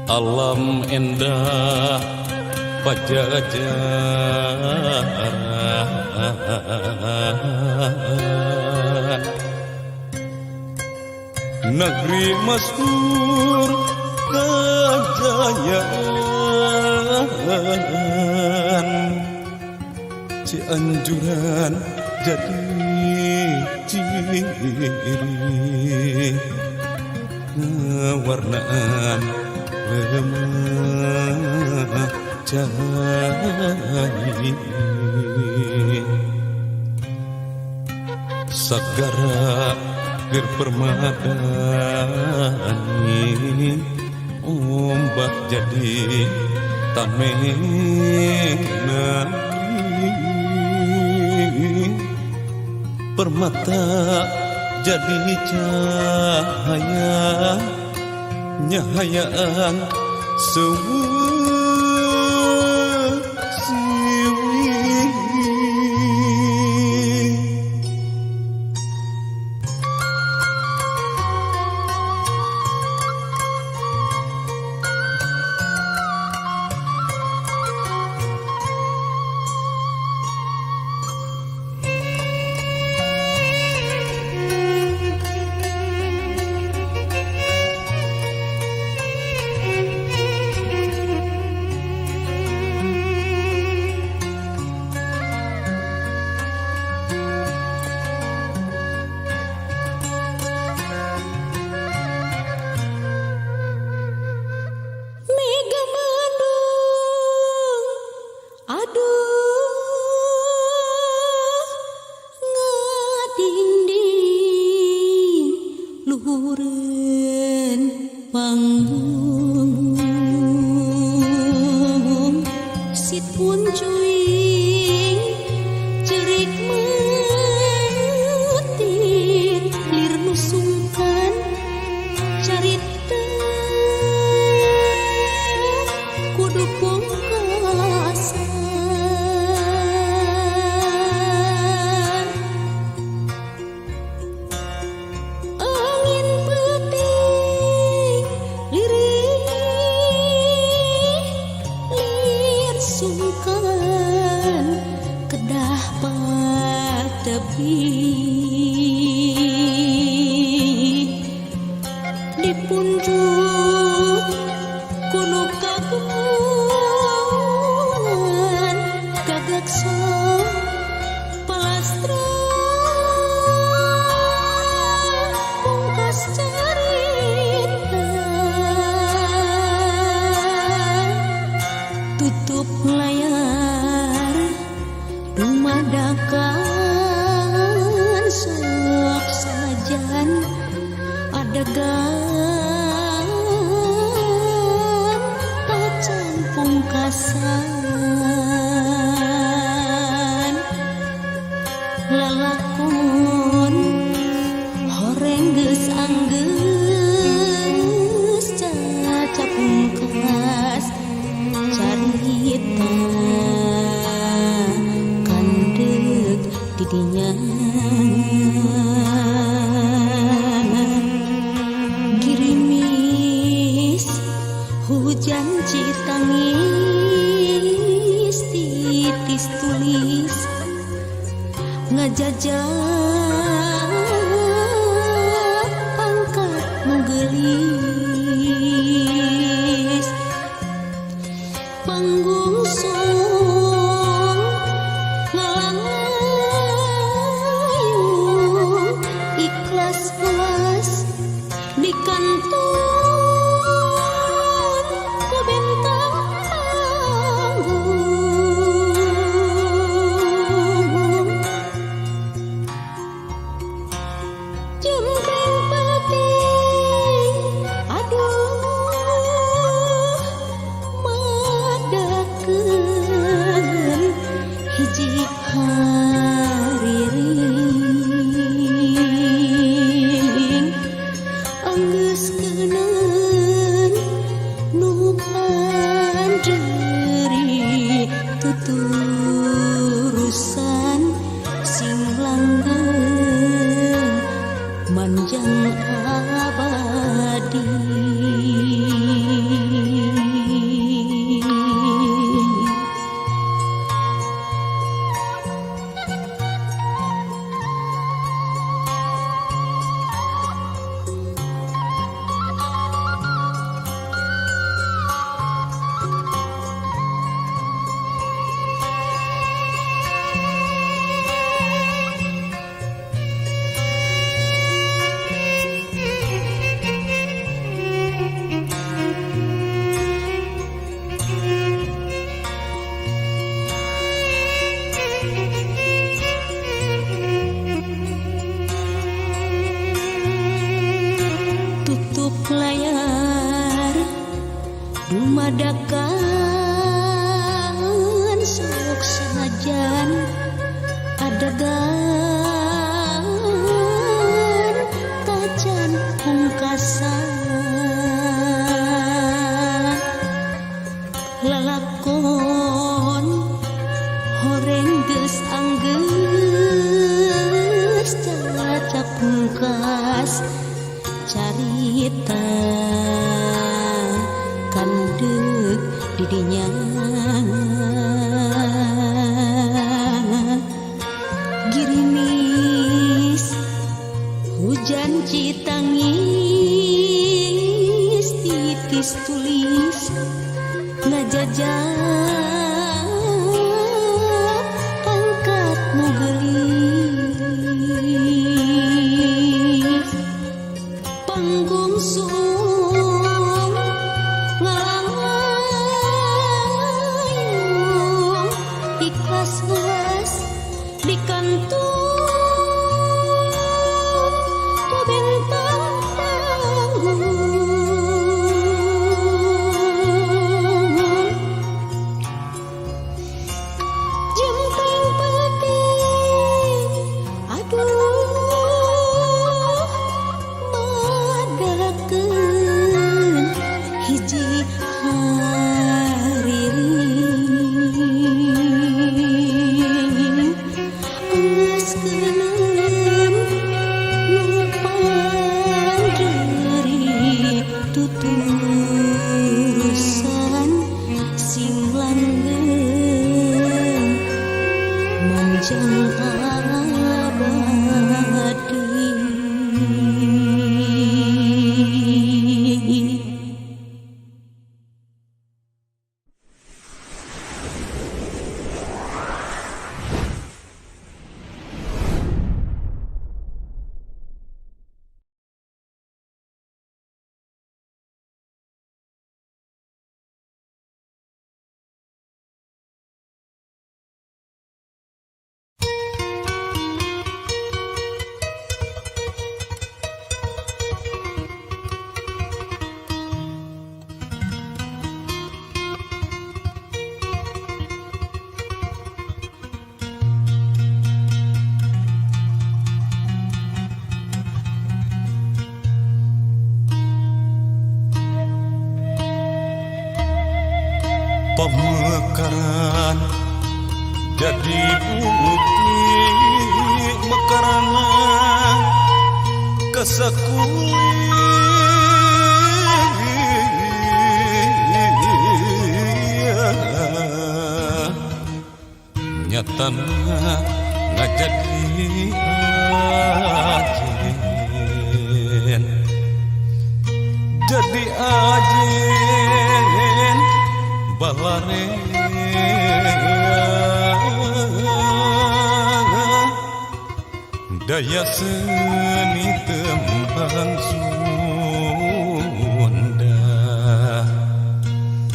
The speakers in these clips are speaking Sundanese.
alam endah pajajaran negeri masyhur kejayaan Cianjuran jadi ciri warnaan lemah cahaya sagara berpermadani ombak jadi tameng permata jadi cahaya nyahayaan siwi pungkas carita kandeg di dinya girimis hujan citangis titis tulis ngajajak angkat nu geulis panggung sung ngalayung ikhlas-ikhlas di kantung tu bentang tanggung jemping peting aduh madakeun hiji hariring geus keuleuh nu panderi tuturusan sing langgeng manjang abadi. Pemekaran jadi bukti mekarana kesakulian nyatana ngajadi ajen jadi ajen balare daya seni tembang Sunda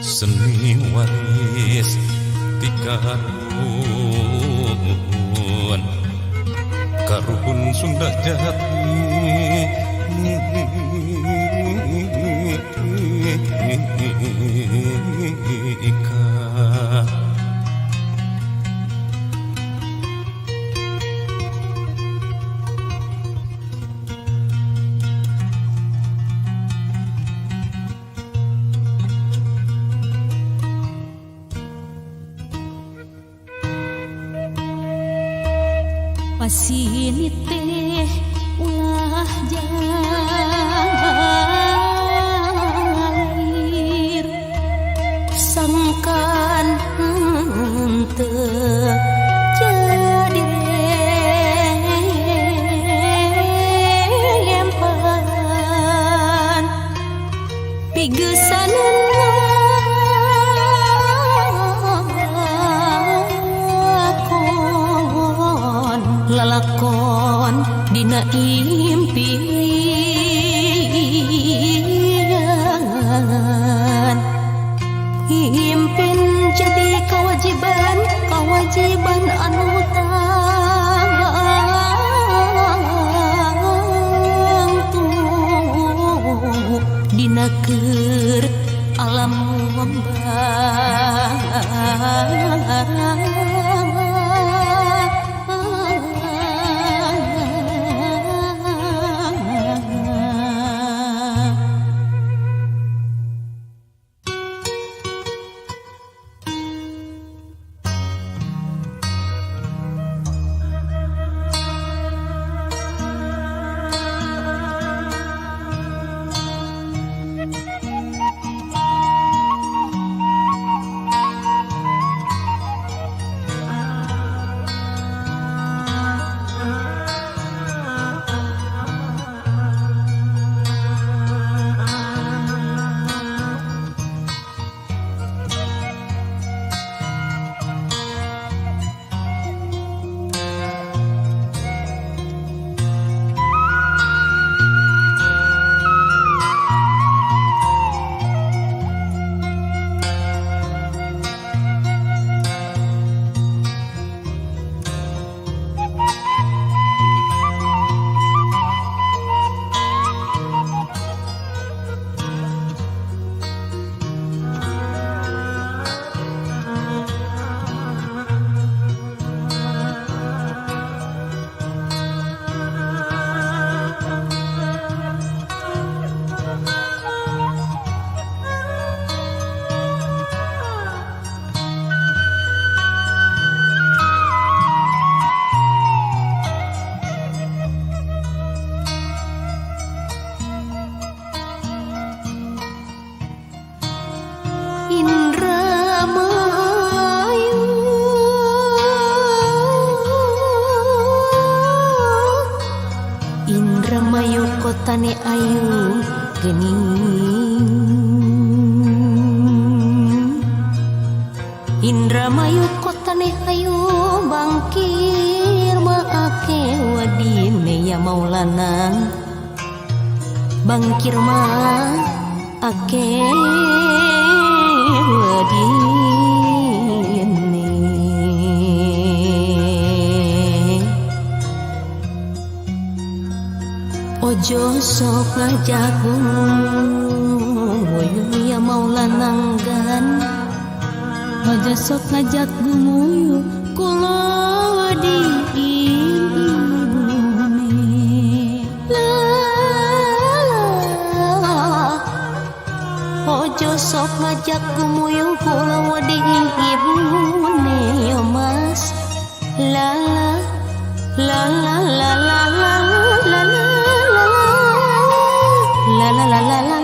seni waris tikarun karuhun Sunda Jati Pasini teh ulah jalir sangkan henteu jadi rempan pigesanan lalakon dina impian impin jadi kewajiban anu tangtung dina keur alam ngembang. Indramayu kotane ayu geuning Indramayu kotane ayu bangkir maake wadine ya Maulana bangkir ma ake wadine ojo sok ngajak gumuyu ya Maulana nggan ojo sok ngajak gumuyu kula ojo sok ngajak gumuyu kula wading ibune yo mas la la la la la la la la la la la la la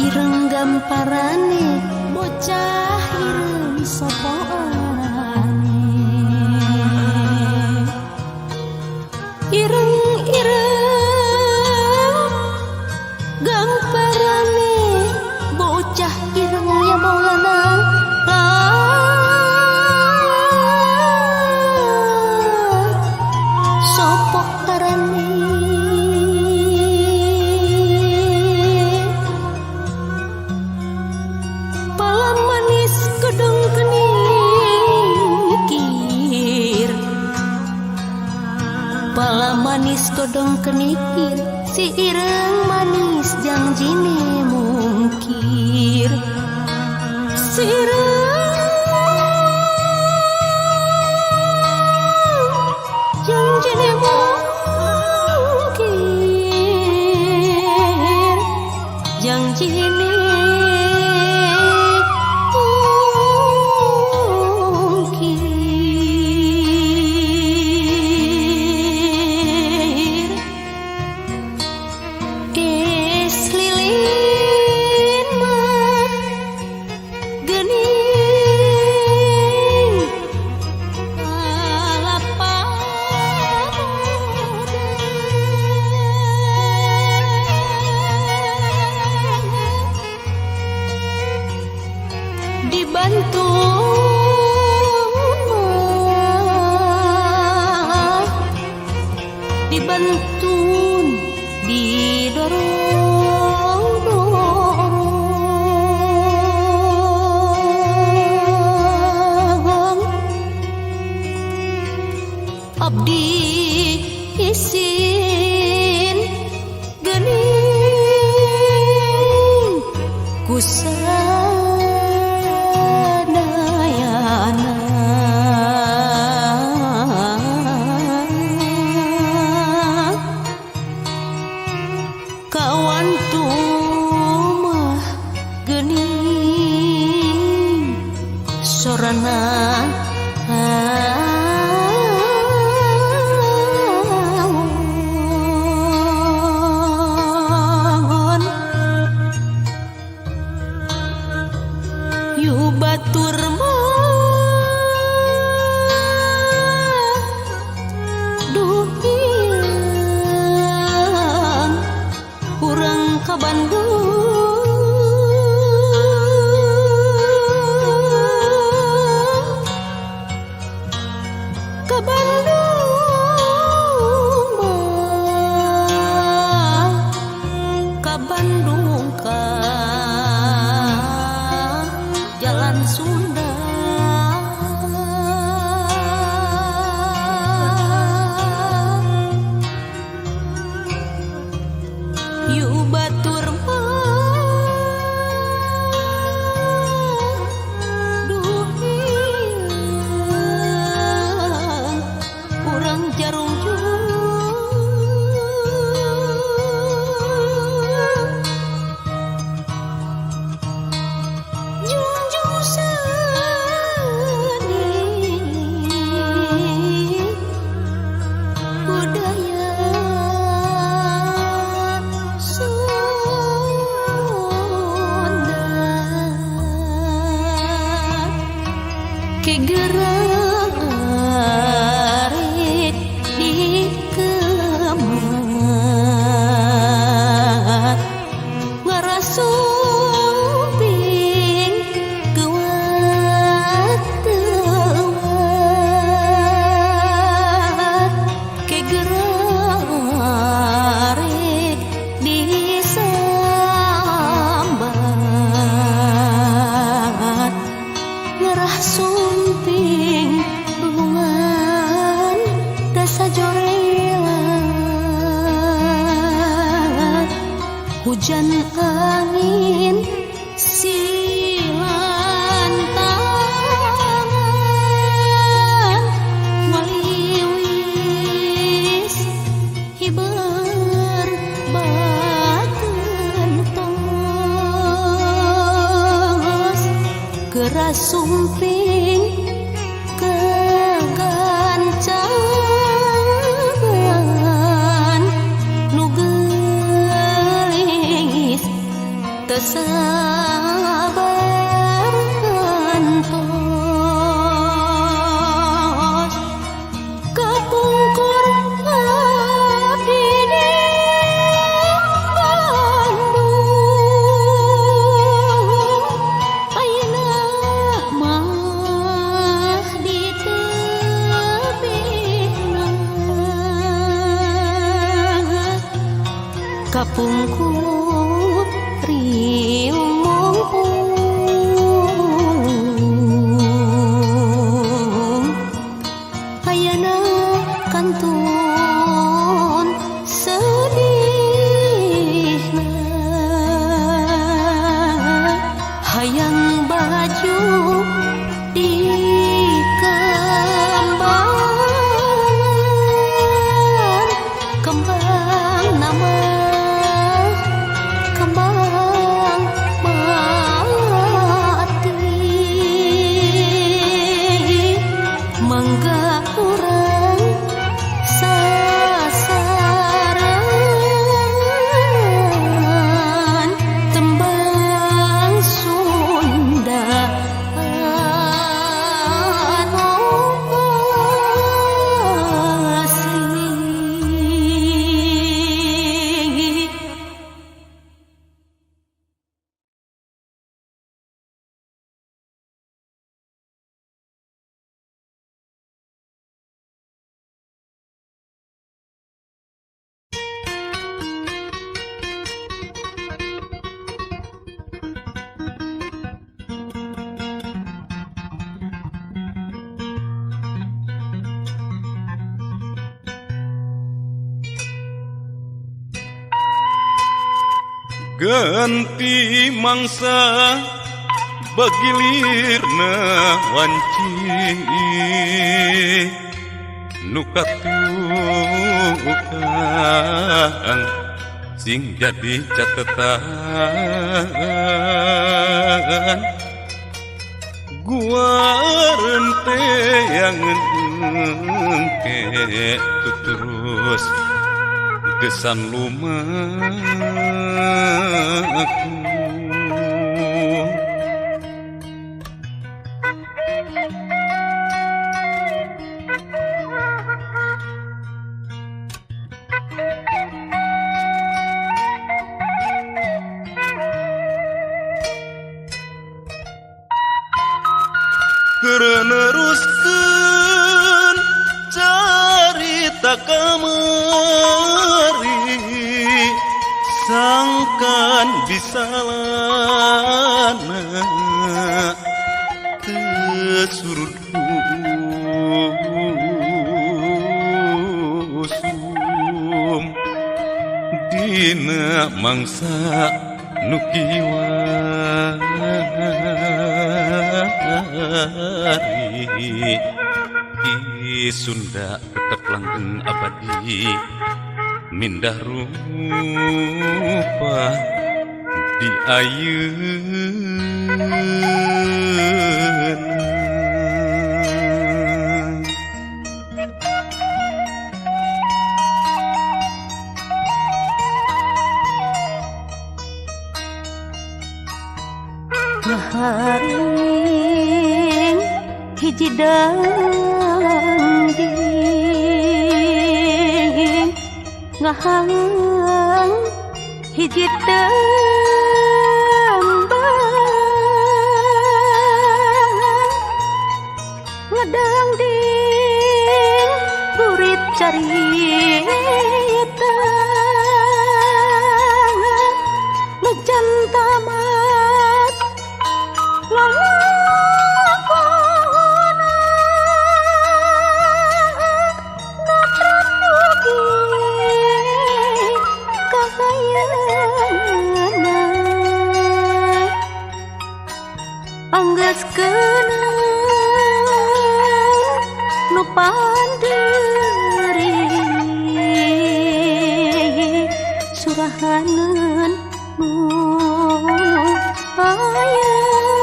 ireng gamparane bocah ireng sopoane ireng gamparane bocah ireng ya Maulana sopok karane pala manis kodong kenikir si ireng manis jangjine mungkir si ireng jangjine mungkir jangjine dibantu dibantun didorong abdi isin geuning kusadayana kawan tumah geuning sorana yu batur mah duhian urang ka Bandung ka Bandung ka Bandung ka Jalan Sunda yu batur mah duhian urang jarum junjung seni budaya hujan angin silan tangan waliwis hiber bakeun tos geras sumping kegancangan nu geulis teu sabar ngantos kapungkur abdi di Bandung ayeuna mah di tebihna kapungkur riung mungkung ayeuna kantun sedihna hayang baju dikembangan kembang nama kembang mati mangga urang sasaran tembang Sunda anu asih. Ganti mangsa bagilirna wanci nu katukang sing jadi catetan guareun teh yang engke terus gesan lumaku Kereneruskeun carita kamari sangkan bisalana kesurusum dina mangsa nu kiwari di Sunda tetep langgeng abadi mindah rupa di ayeuna ngaharing hiji dangding ngahang hiji tembang ngedangding gurit carita nujan tamat lalakona natrat dugi kakayana pandiri surahaneun nu ayeuna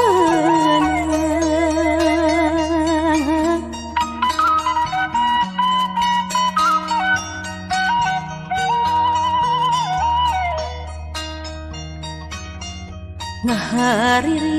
ngahariri